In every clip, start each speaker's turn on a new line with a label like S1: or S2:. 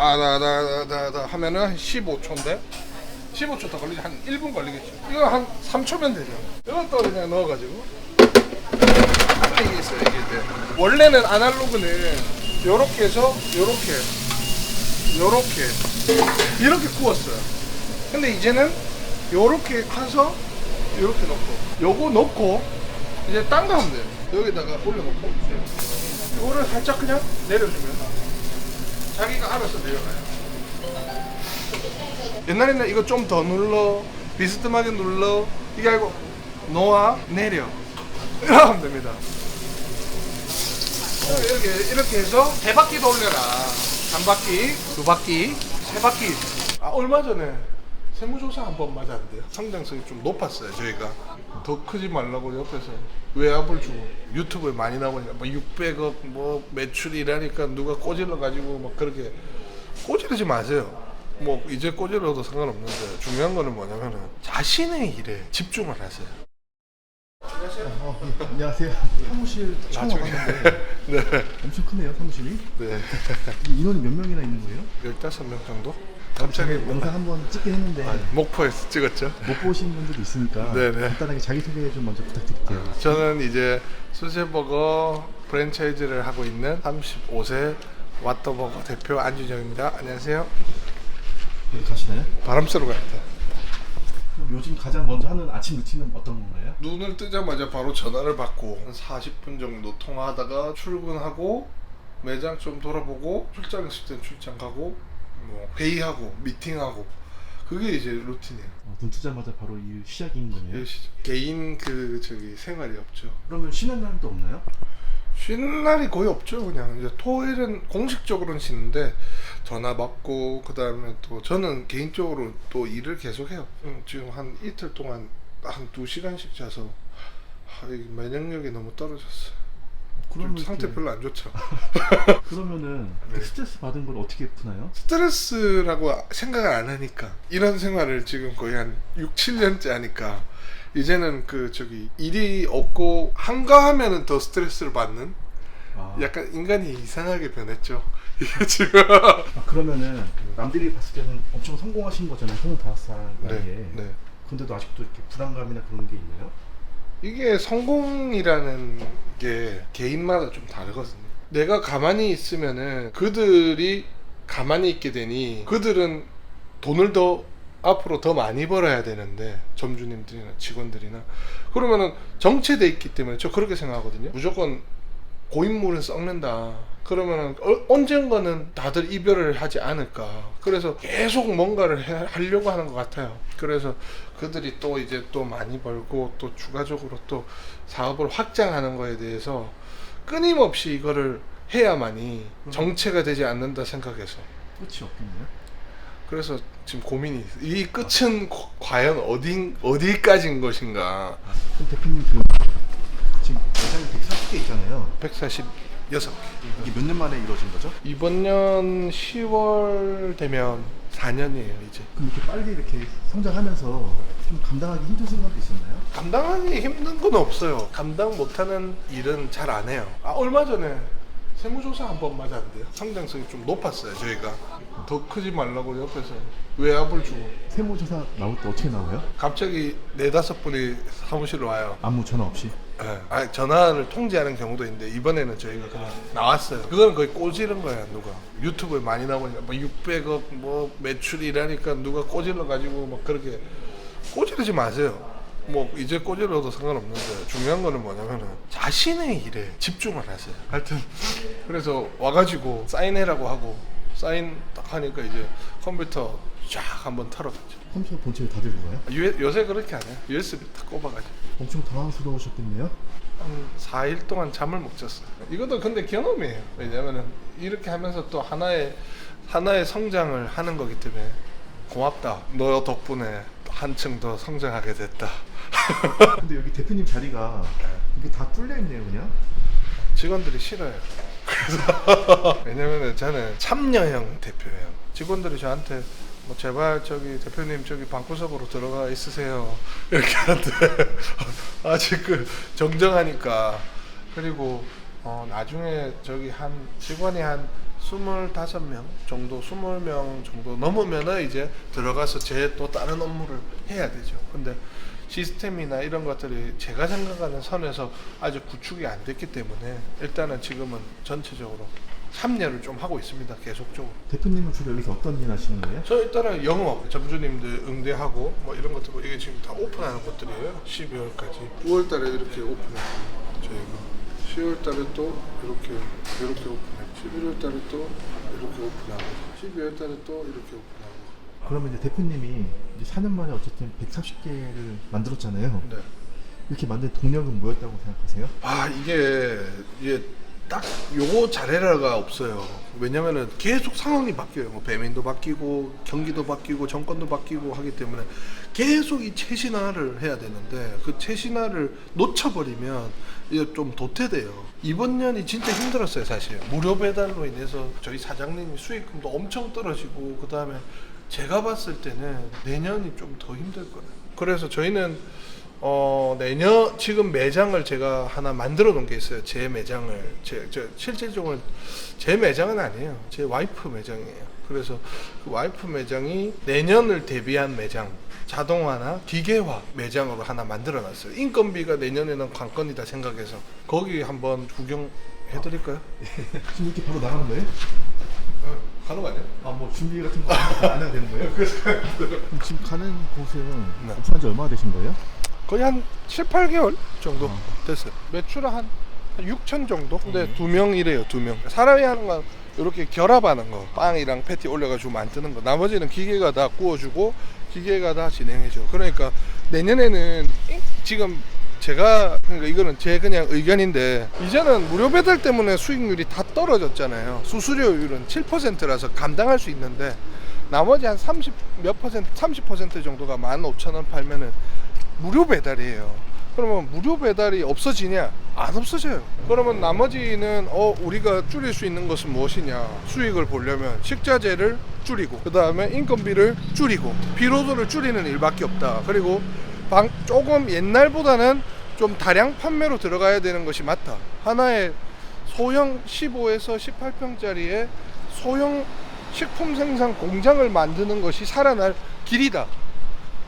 S1: 다다다다다 하면은 15초인데 15초 더 걸리지 한 1분 걸리겠죠. 이거 한 3초면 되죠. 이것도 그냥 넣어가지고 이게 있어요. 이게 돼. 원래는 아날로그는 요렇게 해서 이렇게 구웠어요. 근데 이제는 요렇게 해서 요렇게 넣고 요거 넣고 이제 딴 거 하면 돼요. 여기다가 올려놓고 이거를 살짝 그냥 내려주면 자기가 알아서 내려가요. 옛날에는 이거 좀 더 눌러 비스듬하게 눌러 이게 아니고 놓아 내려 이렇게 하면 됩니다. 이렇게 해서 세 바퀴 돌려라. 한 바퀴, 두 바퀴, 세 바퀴. 얼마 전에 세무조사 한번 맞았는데요. 성장성이 좀 높았어요. 저희가 더 크지 말라고 옆에서 외압을 주고 유튜브에 많이 나오니까 뭐 600억 뭐 매출이라니까 누가 꼬질러 가지고 막 그렇게 꼬지르지 마세요. 뭐 이제 꼬질러도 상관없는데 중요한 거는 뭐냐면은 자신의 일에 집중을 하세요.
S2: 안녕하세요. 사무실 처음 와봤는데
S1: 네.
S2: 엄청 크네요, 사무실이.
S1: 네.
S2: 인원이 몇 명이나 있는 거예요?
S1: 15명 정도? 갑자기
S2: 영상 한번 찍긴 했는데
S1: 목포에서 찍었죠.
S2: 못 보신 분들도 있으니까
S1: 네네.
S2: 간단하게 자기소개 좀 먼저 부탁드릴게요.
S1: 저는 이제 수제버거 프랜차이즈를 하고 있는 35세 왓더버거 대표 안준영입니다. 안녕하세요.
S2: 네, 가시나요?
S1: 바람 쐬러 갑니다.
S2: 그럼 요즘 가장 먼저 하는 아침 루틴은 어떤 건가요?
S1: 눈을 뜨자마자 바로 전화를 받고 한 40분 정도 통화하다가 출근하고 매장 좀 돌아보고 출장 있을 땐 출장 가고 뭐 회의하고 미팅하고 그게 이제 루틴이에요.
S2: 눈 뜨자마자 바로 일 시작인 거네요.
S1: 개인 생활이 없죠.
S2: 그러면 쉬는 날도 없나요?
S1: 쉬는 날이 거의 없죠. 그냥 이제 토요일은 공식적으로는 쉬는데 전화 받고 그 다음에 또 저는 개인적으로 또 일을 계속해요. 지금 한 이틀 동안 한 2시간씩 자서 이 면역력이 너무 떨어졌어요. 좀 상태 별로 안 좋죠.
S2: 그러면은
S1: 네.
S2: 스트레스 받은 걸 어떻게 푸나요?
S1: 스트레스라고 생각을 안 하니까 이런 생활을 지금 거의 한 6, 7년째 하니까 이제는 일이 없고 한가하면은 더 스트레스를 받는 약간 인간이 이상하게 변했죠. 이게 지금
S2: 그러면은 남들이 봤을 때는 엄청 성공하신 거잖아요. 25살 나이에.
S1: 네.
S2: 근데도 아직도 이렇게 불안감이나 그런 게 있나요?
S1: 이게 성공이라는 게 개인마다 좀 다르거든요. 내가 가만히 있으면은 그들이 가만히 있게 되니 그들은 돈을 더 앞으로 더 많이 벌어야 되는데 점주님들이나 직원들이나 그러면은 정체돼 있기 때문에 저 그렇게 생각하거든요. 무조건 고인물은 썩는다. 그러면은 언젠가는 다들 이별을 하지 않을까. 그래서 계속 뭔가를 하려고 하는 것 같아요. 그래서 그들이 또 이제 또 많이 벌고 또 추가적으로 또 사업을 확장하는 거에 대해서 끊임없이 이거를 해야만이 정체가 되지 않는다 생각해서
S2: 끝이 없겠네요.
S1: 그래서 지금 고민이 있어요. 이 끝은 과연 어디까지인 것인가.
S2: 그럼 대표님 지금 매장이 140개 있잖아요.
S1: 146개.
S2: 이게 몇 년 만에 이루어진 거죠?
S1: 이번 년 10월 되면 4년이에요 이제.
S2: 그럼 이렇게 빨리 이렇게 성장하면서 좀 감당하기 힘든 순간도 있었나요?
S1: 감당하기 힘든 건 없어요. 감당 못하는 일은 잘 안 해요. 얼마 전에 세무조사 한번 맞았는데요. 성장성이 좀 높았어요. 저희가 더 크지 말라고 옆에서 외압을 주고
S2: 세무조사 나올 때 어떻게 나와요?
S1: 갑자기 4-5분이 사무실로 와요.
S2: 아무 전화 없이?
S1: 네. 전화를 통제하는 경우도 있는데 이번에는 저희가 그냥 나왔어요. 그거는 거의 꼬지른 거야. 누가 유튜브에 많이 나오니까 뭐 600억 뭐 매출이라니까 누가 꼬질러 가지고 막 그렇게 꼬지르지 마세요. 뭐 이제 꼬질러도 상관없는데 중요한 거는 뭐냐면은 자신의 일에 집중을 하세요. 하여튼 그래서 와가지고 사인해라고 하고 사인 딱 하니까 이제 컴퓨터 쫙 한번 털어봤죠.
S2: 컴퓨터 본체를 다 들고 가요?
S1: 요새 그렇게 안 해요. USB 딱 꼽아가지고
S2: 엄청 당황스러우셨겠네요?
S1: 한 4일 동안 잠을 못 잤어요. 이것도 근데 경험이에요. 왜냐면은 이렇게 하면서 또 하나의 성장을 하는 거기 때문에 고맙다. 너 덕분에 한층 더 성장하게 됐다.
S2: 근데 여기 대표님 자리가 이게 다 뚫려 있네요, 그냥.
S1: 직원들이 싫어요. 그래서 왜냐면은 저는 참여형 대표예요. 직원들이 저한테 뭐 제발 대표님 방구석으로 들어가 있으세요 이렇게 하는데 아직 정정하니까. 그리고 나중에 한 직원이 한 25명 정도, 20명 정도 넘으면은 이제 들어가서 제 또 다른 업무를 해야 되죠. 근데 시스템이나 이런 것들이 제가 생각하는 선에서 아직 구축이 안 됐기 때문에 일단은 지금은 전체적으로 참여를 좀 하고 있습니다. 계속적으로.
S2: 대표님은 주로 여기서 어떤 일 하시는 거예요?
S1: 저 일단은 영업, 점주님들 응대하고 뭐 이런 것들, 뭐 이게 지금 다 오픈하는 것들이에요. 12월까지. 9월달에 이렇게 오픈했고 저희가 10월달에 또 이렇게 오픈했고 11월달에 또 이렇게 오픈하고 12월달에 또 이렇게 오픈하고.
S2: 그러면 이제 대표님이 이제 4년 만에 어쨌든 130개를 만들었잖아요.
S1: 네.
S2: 이렇게 만든 동력은 뭐였다고 생각하세요?
S1: 아 이게 딱 요거 잘해라가 없어요. 왜냐면은 계속 상황이 바뀌어요. 뭐 배민도 바뀌고 경기도 바뀌고 정권도 바뀌고 하기 때문에 계속 이 최신화를 해야 되는데 그 최신화를 놓쳐버리면 이게 좀 도태돼요. 이번 년이 진짜 힘들었어요. 사실 무료 배달로 인해서 저희 사장님이 수익금도 엄청 떨어지고, 그 다음에 제가 봤을 때는 내년이 좀 더 힘들 거예요. 그래서 저희는 내년 지금 매장을 제가 하나 만들어 놓은 게 있어요. 제 매장을 실질적으로 제 매장은 아니에요. 제 와이프 매장이에요. 그래서 그 와이프 매장이 내년을 대비한 매장, 자동화나 기계화 매장으로 하나 만들어 놨어요. 인건비가 내년에는 관건이다 생각해서 거기 한번 구경해 드릴까요?
S2: 지금 이렇게 바로 나가는 거예요?
S1: 가는 거 아니에요?
S2: 아 뭐 준비 같은 거 안 해도 되는 거예요? 그럼 지금 가는 곳은
S1: 네.
S2: 오픈한 지 얼마나 되신 거예요?
S1: 거의 한 7, 8개월 정도 됐어요. 매출은 한 6천 정도? 근데 2명 이래요. 2명. 사람이 하는 건 이렇게 결합하는 거, 빵이랑 패티 올려가지고 만드는 거, 나머지는 기계가 다 구워주고 기계가 다 진행해줘. 그러니까 내년에는 지금 제가, 그러니까 이거는 제 그냥 의견인데, 이제는 무료 배달 때문에 수익률이 다 떨어졌잖아요. 수수료율은 7%라서 감당할 수 있는데 나머지 한 30% 정도가 15,000원 팔면은 무료 배달이에요. 그러면 무료 배달이 없어지냐? 안 없어져요. 그러면 나머지는 우리가 줄일 수 있는 것은 무엇이냐? 수익을 보려면 식자재를 줄이고, 그 다음에 인건비를 줄이고, 피로도를 줄이는 일밖에 없다. 그리고 조금 옛날보다는 좀 다량 판매로 들어가야 되는 것이 맞다. 하나의 소형 15에서 18평짜리의 소형 식품 생산 공장을 만드는 것이 살아날 길이다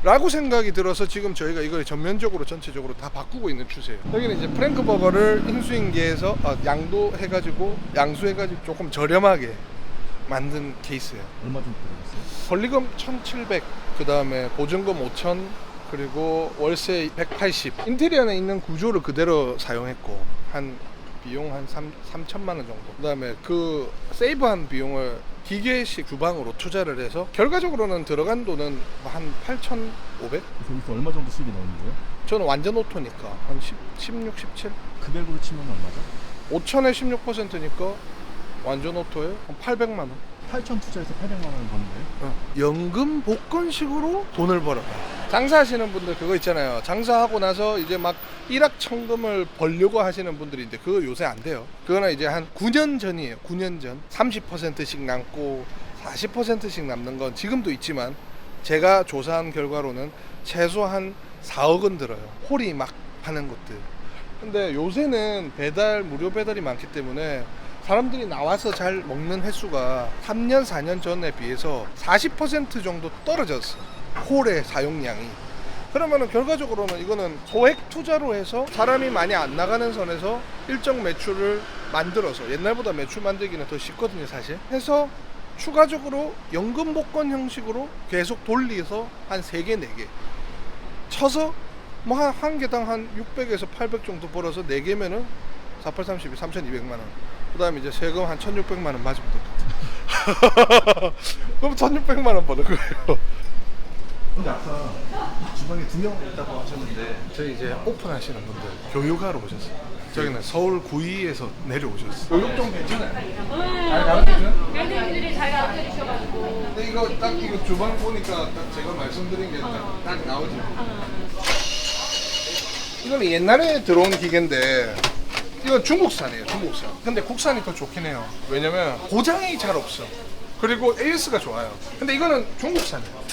S1: 라고 생각이 들어서 지금 저희가 이걸 전면적으로 전체적으로 다 바꾸고 있는 추세예요. 여기는 이제 프랭크버거를 인수인계해서 양수해가지고 조금 저렴하게 만든 케이스예요.
S2: 얼마 정도 들어갔어요?
S1: 권리금 1,700, 그 다음에 보증금 5,000, 그리고 월세 180. 인테리어에 있는 구조를 그대로 사용했고 한 비용 한 3천만 원 정도. 그 다음에 그 세이브한 비용을 기계식 주방으로 투자를 해서 결과적으로는 들어간 돈은 한 8,500?
S2: 그래서 여기서 얼마 정도 수익이 나오는 거예요?
S1: 저는 완전 오토니까 한 16, 17?
S2: 금액으로 치면 얼마죠?
S1: 5천에 16%니까 완전 오토에 한 800만 원.
S2: 8천 투자해서 800만 원을 버는 거예요?
S1: 연금 복권식으로 돈을 벌어요. 장사하시는 분들 그거 있잖아요. 장사하고 나서 이제 막 일확천금을 벌려고 하시는 분들인데 그거 요새 안 돼요. 그거는 이제 한 9년 전이에요. 9년 전 30%씩 남고 40%씩 남는 건 지금도 있지만 제가 조사한 결과로는 최소 한 4억은 들어요. 홀이 막 하는 것들. 근데 요새는 무료 배달이 많기 때문에 사람들이 나와서 잘 먹는 횟수가 3년, 4년 전에 비해서 40% 정도 떨어졌어. 홀의 사용량이. 그러면은 결과적으로는 이거는 소액 투자로 해서 사람이 많이 안 나가는 선에서 일정 매출을 만들어서, 옛날보다 매출 만들기는 더 쉽거든요, 사실. 해서 추가적으로 연금 복권 형식으로 계속 돌려서 한 3개, 4개 쳐서 뭐 한 개당 한 600에서 800 정도 벌어서 4개면은 48, 32, 3,200만 원. 그 다음에 이제 세금 한 1,600만 원 맞으면 됩니다. 그럼 1,600만 원 버는 거예요.
S2: 근데 아까 주방에 2명 있다고 하셨는데
S1: 저희 이제 오픈하시는 분들 교육하러 오셨어요. 저기는 서울 구의에서 내려오셨어요. 교육 좀 괜찮아요? 잘 가르쳐줘요?
S3: 애들이 잘 가르쳐 주셔가지고.
S1: 근데 이거 딱 이거 주방 보니까 딱 제가 말씀드린 게 딱 나오죠. 이거는 옛날에 들어온 기계인데 이건 중국산이에요. 중국산. 근데 국산이 더 좋긴 해요. 왜냐면 고장이 잘 없어. 그리고 AS가 좋아요. 근데 이거는 중국산이에요.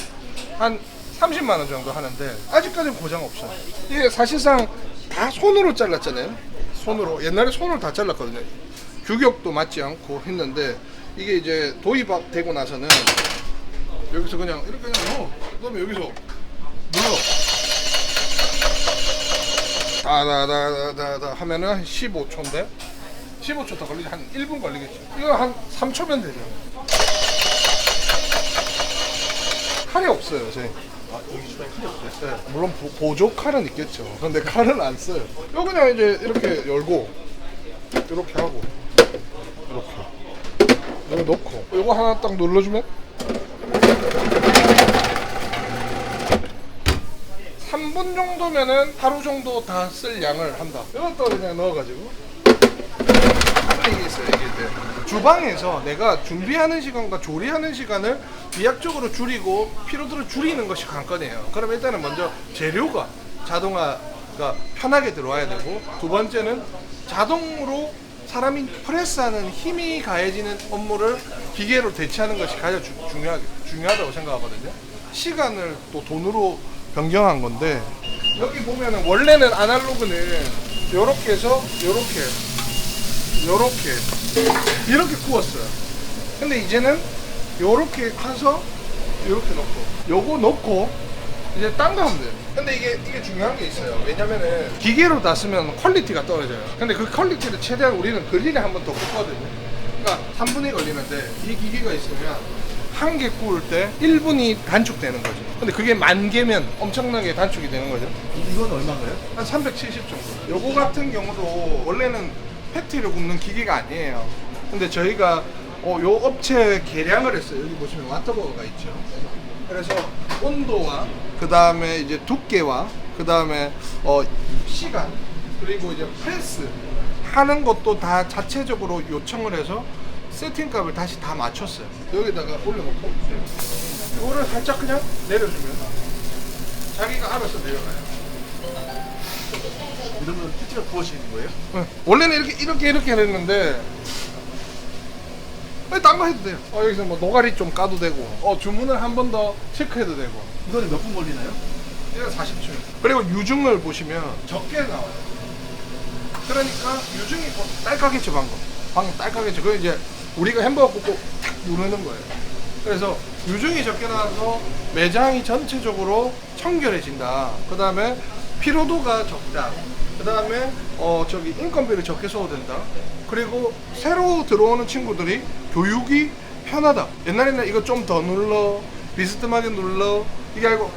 S1: 한 30만 원 정도 하는데 아직까지는 고장 없어요. 이게 사실상 다 손으로 잘랐잖아요. 손으로. 옛날에 손으로 다 잘랐거든요. 규격도 맞지 않고 했는데 이게 이제 도입되고 나서는 여기서 그냥 이렇게 그냥 넣어. 그다음에 여기서 눌러. 다다다다다 하면은 한 15초인데 15초 더 걸리지 한 1분 걸리겠죠. 이거 한 3초면 되죠. 칼이 없어요, 저희.
S2: 아, 여기 주변에 칼이 없어요?
S1: 네, 물론 보조 칼은 있겠죠. 근데 칼은 안 써요. 이거 그냥 이제 이렇게 열고 이렇게 하고 이렇게 여기 놓고 이거 하나 딱 눌러주면 3분 정도면은 하루 정도 다 쓸 양을 한다. 이것도 그냥 넣어가지고 이게 있어요. 이게 이제 주방에서 내가 준비하는 시간과 조리하는 시간을 비약적으로 줄이고 피로도를 줄이는 것이 관건이에요. 그럼 일단은 먼저 재료가 자동화가 편하게 들어와야 되고, 두 번째는 자동으로 사람이 프레스하는 힘이 가해지는 업무를 기계로 대체하는 것이 가장 중요하다고 생각하거든요. 시간을 또 돈으로 변경한 건데, 여기 보면은 원래는 아날로그는 요렇게 해서 이렇게 구웠어요. 근데 이제는 요렇게 해서 요렇게 넣고 요거 넣고 이제 딴 거 하면 돼요. 근데 이게 중요한 게 있어요. 왜냐면은 기계로 다 쓰면 퀄리티가 떨어져요. 근데 그 퀄리티를 최대한 우리는 그릴에 한 번 더 굽거든요. 그러니까 3분이 걸리는데 이 기계가 있으면 한 개 구울 때 1분이 단축되는 거죠. 근데 그게 10,000개면 엄청나게 단축이 되는 거죠.
S2: 이건 얼마인가요?
S1: 한 370 정도. 요거 같은 경우도 원래는 패티를 굽는 기계가 아니에요. 근데 저희가 요 업체에 개량을 했어요. 여기 보시면 와터버거가 있죠. 그래서 온도와 그 다음에 이제 두께와 그 다음에 시간 그리고 이제 프레스 하는 것도 다 자체적으로 요청을 해서 세팅값을 다시 다 맞췄어요. 여기다가 올려놓고 이거를 살짝 그냥 내려주면 자기가 알아서 내려가요.
S2: 이러면 패티가 구워지는 거예요?
S1: 네. 원래는 이렇게 했는데 딴 거 해도 돼요. 여기서 뭐 노가리 좀 까도 되고 주문을 한 번 더 체크해도 되고.
S2: 이거는 몇 분 걸리나요?
S1: 이건 40초. 그리고 유중을 보시면 적게 나와요. 그러니까 유중이 딸깍했죠. 방금 딸깍했죠. 그 이제 우리가 햄버거 굽고 탁 누르는 거예요. 그래서 유중이 적게 나와서 매장이 전체적으로 청결해진다. 그 다음에 피로도가 적다. 그 다음에 인건비를 적게 써도 된다. 그리고 새로 들어오는 친구들이 교육이 편하다. 옛날에는 이거 좀 더 눌러, 비스듬하게 눌러, 이게 아니고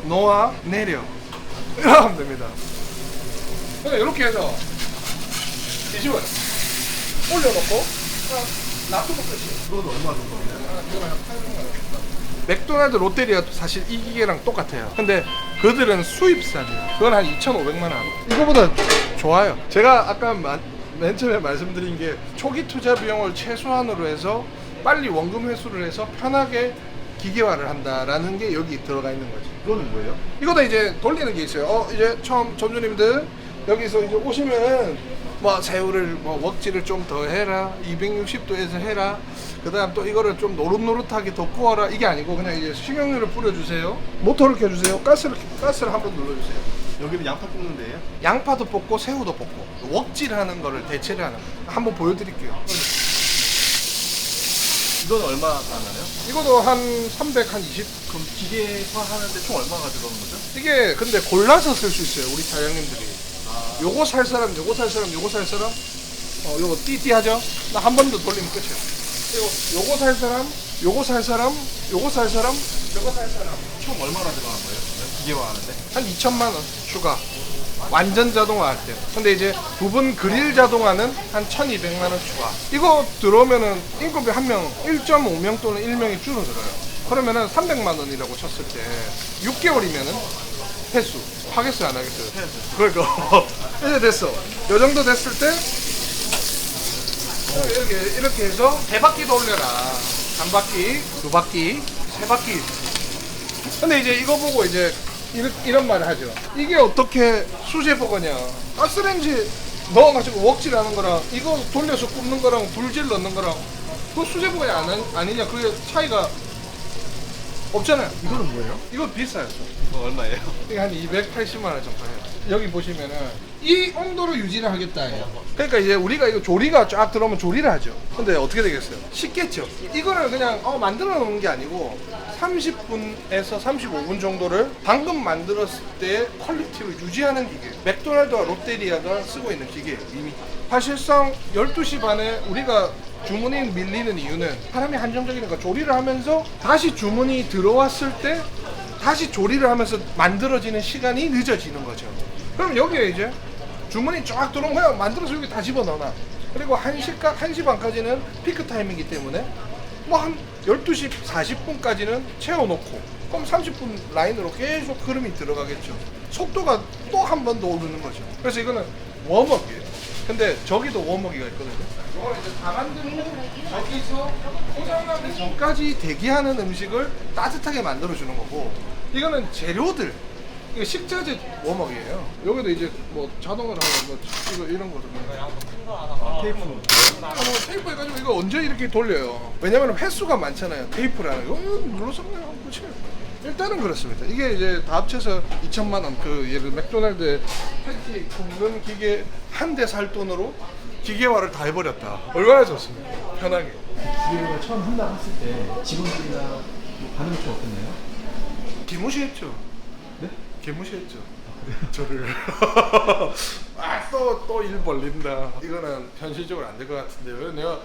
S1: 놓아, 내려 이렇게 하면 됩니다. 그냥 이렇게 해서 뒤집어요. 올려놓고 놔두고 끝이에요.
S2: 이건 얼마 정도 하나요?
S1: 맥도날드, 롯데리아도 사실 이 기계랑 똑같아요. 근데 그들은 수입산이에요. 그건 한 2,500만 원. 이거보다 좋아요. 제가 아까 맨 처음에 말씀드린 게 초기 투자 비용을 최소한으로 해서 빨리 원금 회수를 해서 편하게 기계화를 한다라는 게 여기 들어가 있는 거지.
S2: 이거는 뭐예요?
S1: 이거도 이제 돌리는 게 있어요. 이제 처음 점주님들 여기서 이제 오시면은 뭐 새우를 뭐 웍질을 좀 더 해라, 260도에서 해라. 그다음 또 이거를 좀 노릇노릇하게 더 구워라. 이게 아니고 그냥 이제 식용유를 뿌려주세요. 모터를 켜주세요. 가스를 한번 눌러주세요.
S2: 여기는 양파 볶는 데예요?
S1: 양파도 볶고 새우도 볶고 웍질하는 거를 대체를 하는 거예요. 한번 보여드릴게요.
S2: 이건 얼마가 나나요?
S1: 이것도 한 320.
S2: 그럼 기계화 하는데 총 얼마가 들어오는 거죠?
S1: 이게 근데 골라서 쓸 수 있어요. 우리 사장님들이. 요거 살 사람, 요거 살 사람, 요거 살 사람. 요거 띠띠하죠? 나 한 번 더 돌리면 끝이에요. 그리고 요거 살 사람, 요거 살 사람, 요거 살 사람, 요거 살 사람.
S2: 총 얼마나 들어간 거예요? 기계화 하는데?
S1: 한 2천만 원 추가. 완전 자동화 할 때. 근데 이제 부분 그릴 자동화는 한 1,200만 원 추가. 이거 들어오면은 인건비 한 명 1.5명 또는 1명이 줄어들어요. 그러면은 300만 원이라고 쳤을 때 6개월이면은 회수. 하겠어요, 안 하겠어요?
S2: 해야죠.
S1: 그러니까 이제 됐어. 요 정도 됐을 때 이렇게 해서 3바퀴 돌려라. 1바퀴, 2바퀴, 3바퀴. 근데 이제 이거 보고 이제 이런 말을 하죠. 이게 어떻게 수제버거냐. 가스레인지 넣어가지고 웍질하는 거랑 이거 돌려서 굽는 거랑 불질 넣는 거랑 그거 수제버거냐 아니냐. 그게 차이가 없잖아요.
S2: 이거는 뭐예요?
S1: 이거 비싸요. 좀.
S2: 이거 얼마예요?
S1: 이게 한 280만 원 정도 해요. 여기 보시면은 이 온도로 유지를 하겠다예요. 그러니까 이제 우리가 이거 조리가 쫙 들어오면 조리를 하죠. 근데 어떻게 되겠어요? 식겠죠. 이거를 그냥 만들어 놓은 게 아니고 30분에서 35분 정도를 방금 만들었을 때의 퀄리티를 유지하는 기계. 맥도날드와 롯데리아가 쓰고 있는 기계예요. 이미. 사실상 12시 반에 우리가 주문이 밀리는 이유는 사람이 한정적이니까 조리를 하면서 다시 주문이 들어왔을 때 다시 조리를 하면서 만들어지는 시간이 늦어지는 거죠. 그럼 여기에 이제 주문이 쫙 들어오면 그냥 만들어서 여기 다 집어넣어놔. 그리고 1시 반까지는 피크 타임이기 때문에 뭐 한 12시 40분까지는 채워놓고 그럼 30분 라인으로 계속 흐름이 들어가겠죠. 속도가 또 한 번 더 오르는 거죠. 그래서 이거는 웜업이에요. 근데 저기도 웜업기가 있거든요. 이걸 이제 다 만들고 저기서 포장하기 전까지 대기하는 음식을 따뜻하게 만들어주는 거고, 이거는 재료들, 이거 식자재 웜업이에요. 여기도 이제 뭐 자동으로 하는 뭐 이거 이런 거잖아요.
S2: 테이프.
S1: 테이프 해가지고 이거 언제 이렇게 돌려요? 왜냐면 횟수가 많잖아요. 테이프라는 거 눌러서 그냥 끝이에요. 일단은 그렇습니다. 이게 이제 다 합쳐서 2천만 원, 그 예를 맥도날드 패티 굽는 기계 한 대 살 돈으로 기계화를 다 해버렸다. 얼마나 좋습니까? 편하게.
S2: 기계를 처음 한다고 했을 때 직원들이나 뭐 반응이 좀 어땠나요?
S1: 개무시했죠.
S2: 네?
S1: 개무시했죠. 저를 또 일 벌린다. 이거는 현실적으로 안 될 것 같은데요. 내가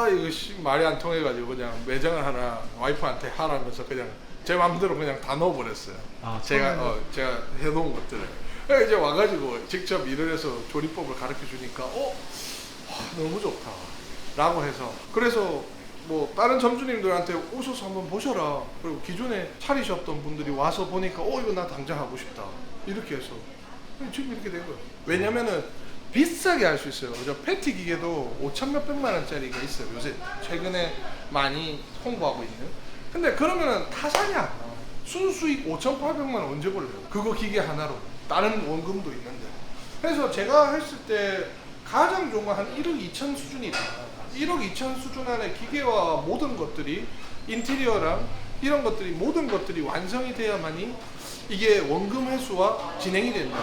S1: 이거 말이 안 통해가지고 그냥 매장을 하나 와이프한테 하라면서 그냥 제 마음대로 그냥 다 넣어버렸어요. 제가 해놓은 것들을. 그래서 이제 와가지고 직접 일을 해서 조리법을 가르쳐 주니까 너무 좋다 라고 해서, 그래서 뭐 다른 점주님들한테 오셔서 한번 보셔라. 그리고 기존에 차리셨던 분들이 와서 보니까 이거 나 당장 하고 싶다 이렇게 해서 지금 이렇게 된 거예요. 왜냐면은 비싸게 할 수 있어요. 저 패티 기계도 5천 몇백만 원짜리가 있어요. 요새 최근에 많이 홍보하고 있는. 근데 그러면은 타산이야. 순수익 5,800만 원 언제 벌려요? 그거 기계 하나로. 다른 원금도 있는데. 그래서 제가 했을 때 가장 좋은 건 한 1억 2천 수준이다. 1억 2천 수준 안에 기계와 모든 것들이, 인테리어랑 이런 것들이, 모든 것들이 완성이 돼야만이 이게 원금 회수와 진행이 된다.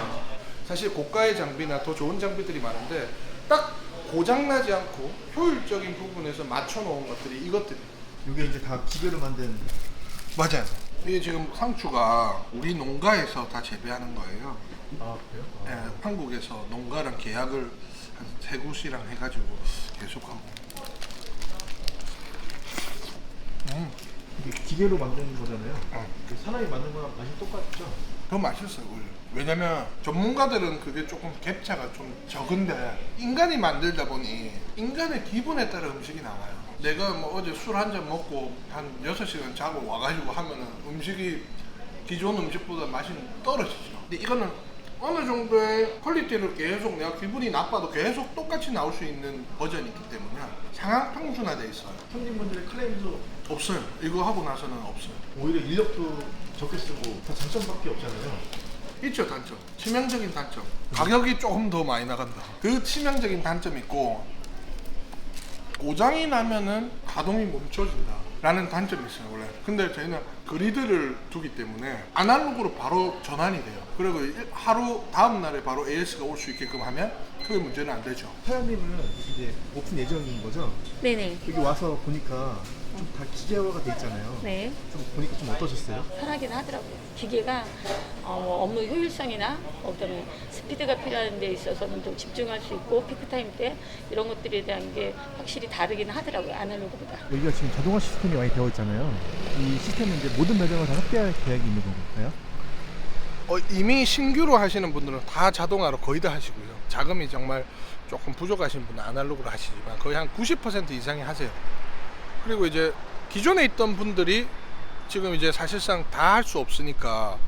S1: 사실 고가의 장비나 더 좋은 장비들이 많은데 딱 고장나지 않고 효율적인 부분에서 맞춰놓은 것들이 이것들이에요.
S2: 이게 이제 다 기계로 만든.
S1: 맞아요. 이게 지금 상추가 우리 농가에서 다 재배하는 거예요.
S2: 아 그래요?
S1: 예, 한국에서 농가랑 계약을 한 3곳이랑 해가지고 계속하고.
S2: 이게 기계로 만든 거잖아요.
S1: 어.
S2: 사람이 만든 거랑 맛이 똑같죠?
S1: 더 맛있어요, 오히려. 왜냐면 전문가들은 그게 조금 갭차가 좀 적은데 인간이 만들다 보니 인간의 기분에 따라 음식이 나와요. 내가 뭐 어제 술 한 잔 먹고 한 6시간 자고 와가지고 하면은 음식이 기존 음식보다 맛이 떨어지죠. 근데 이거는 어느 정도의 퀄리티를 계속, 내가 기분이 나빠도 계속 똑같이 나올 수 있는 버전이 있기 때문에 상향 평준화돼 있어요.
S2: 손님분들의 클레임도
S1: 없어요. 이거 하고 나서는 없어요.
S2: 오히려 인력도 적게 쓰고 다 장점밖에 없잖아요.
S1: 있죠, 단점. 치명적인 단점. 가격이 조금 더 많이 나간다. 그 치명적인 단점이 있고, 고장이 나면은 가동이 멈춰진다 라는 단점이 있어요, 원래. 근데 저희는 그리드를 두기 때문에 아날로그로 바로 전환이 돼요. 그리고 하루 다음 날에 바로 AS가 올 수 있게끔 하면 크게 문제는 안 되죠.
S2: 사장님은 이제 오픈 예정인 거죠?
S3: 네네.
S2: 여기 와서 보니까 좀 다 기계화가 돼 있잖아요.
S3: 네.
S2: 좀 보니까 좀 어떠셨어요?
S3: 편하긴 하더라고요. 기계가 업무 효율성이나 그다음에 스피드가 필요한 데 있어서는 좀 집중할 수 있고 피크타임 때 이런 것들에 대한 게 확실히 다르긴 하더라고요. 아날로그보다.
S2: 여기가 지금 자동화 시스템이 많이 되어 있잖아요. 이 시스템은 이제 모든 매장을 다 확대할 계획이 있는 건가요?
S1: 이미 신규로 하시는 분들은 다 자동화로 거의 다 하시고요. 자금이 정말 조금 부족하신 분은 아날로그로 하시지만 거의 한 90% 이상이 하세요. 그리고 이제 기존에 있던 분들이 지금 이제 사실상 다 할 수 없으니까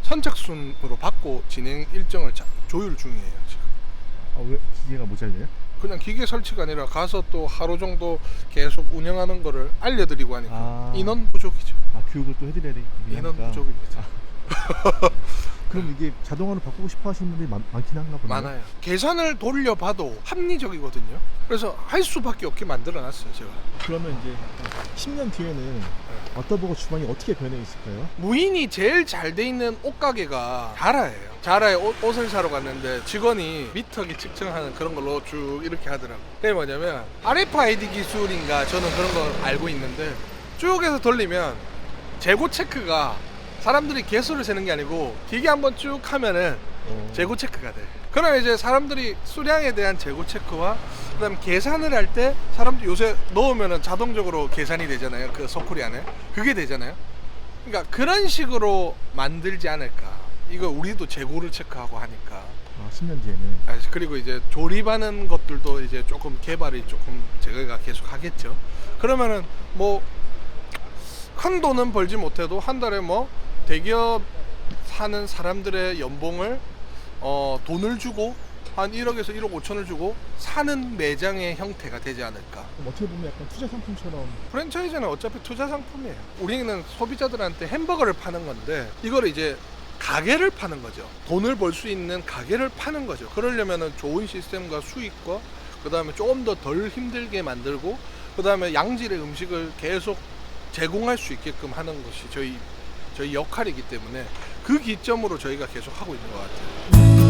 S1: 선착순으로 받고 진행 일정을 조율 중이에요, 지금.
S2: 왜 기계가 모자라요?
S1: 그냥 기계 설치가 아니라 가서 또 하루 정도 계속 운영하는 거를 알려드리고 하니까 인원 부족이죠.
S2: 교육을 또 해드려야 되니까.
S1: 인원 부족입니다.
S2: 그럼 이게 자동화로 바꾸고 싶어 하시는 분들이 많긴 한가 보네요.
S1: 많아요. 계산을 돌려봐도 합리적이거든요. 그래서 할 수밖에 없게 만들어 놨어요, 제가.
S2: 그러면 이제 10년 뒤에는 어터버거 주방이 어떻게 변해 있을까요?
S1: 무인이 제일 잘 돼 있는 옷가게가 자라예요. 자라에 옷을 사러 갔는데 직원이 미터기 측정하는 그런 걸로 쭉 이렇게 하더라고. 그게 뭐냐면 RFID 기술인가 저는 그런 걸 알고 있는데 쭉 해서 돌리면 재고 체크가 사람들이 개수를 세는 게 아니고 기계 한번 쭉 하면은 재고 체크가 돼. 그럼 이제 사람들이 수량에 대한 재고 체크와 그다음 계산을 할 때 사람들 요새 넣으면은 자동적으로 계산이 되잖아요. 그 소쿠리 안에 그게 되잖아요. 그러니까 그런 식으로 만들지 않을까. 이거 우리도 재고를 체크하고 하니까.
S2: 아, 10년 뒤에는.
S1: 그리고 이제 조립하는 것들도 이제 조금 개발이 조금 제가 계속 하겠죠. 그러면은 뭐 큰 돈은 벌지 못해도 한 달에 뭐 대기업 사는 사람들의 연봉을 돈을 주고 한 1억에서 1억 5천을 주고 사는 매장의 형태가 되지 않을까.
S2: 그럼 어떻게 보면 약간 투자 상품처럼.
S1: 프랜차이즈는 어차피 투자 상품이에요. 우리는 소비자들한테 햄버거를 파는 건데 이거를 이제 가게를 파는 거죠. 돈을 벌 수 있는 가게를 파는 거죠. 그러려면은 좋은 시스템과 수익과 그 다음에 조금 더 덜 힘들게 만들고 그 다음에 양질의 음식을 계속 제공할 수 있게끔 하는 것이 저희 역할이기 때문에 그 기점으로 저희가 계속 하고 있는 것 같아요.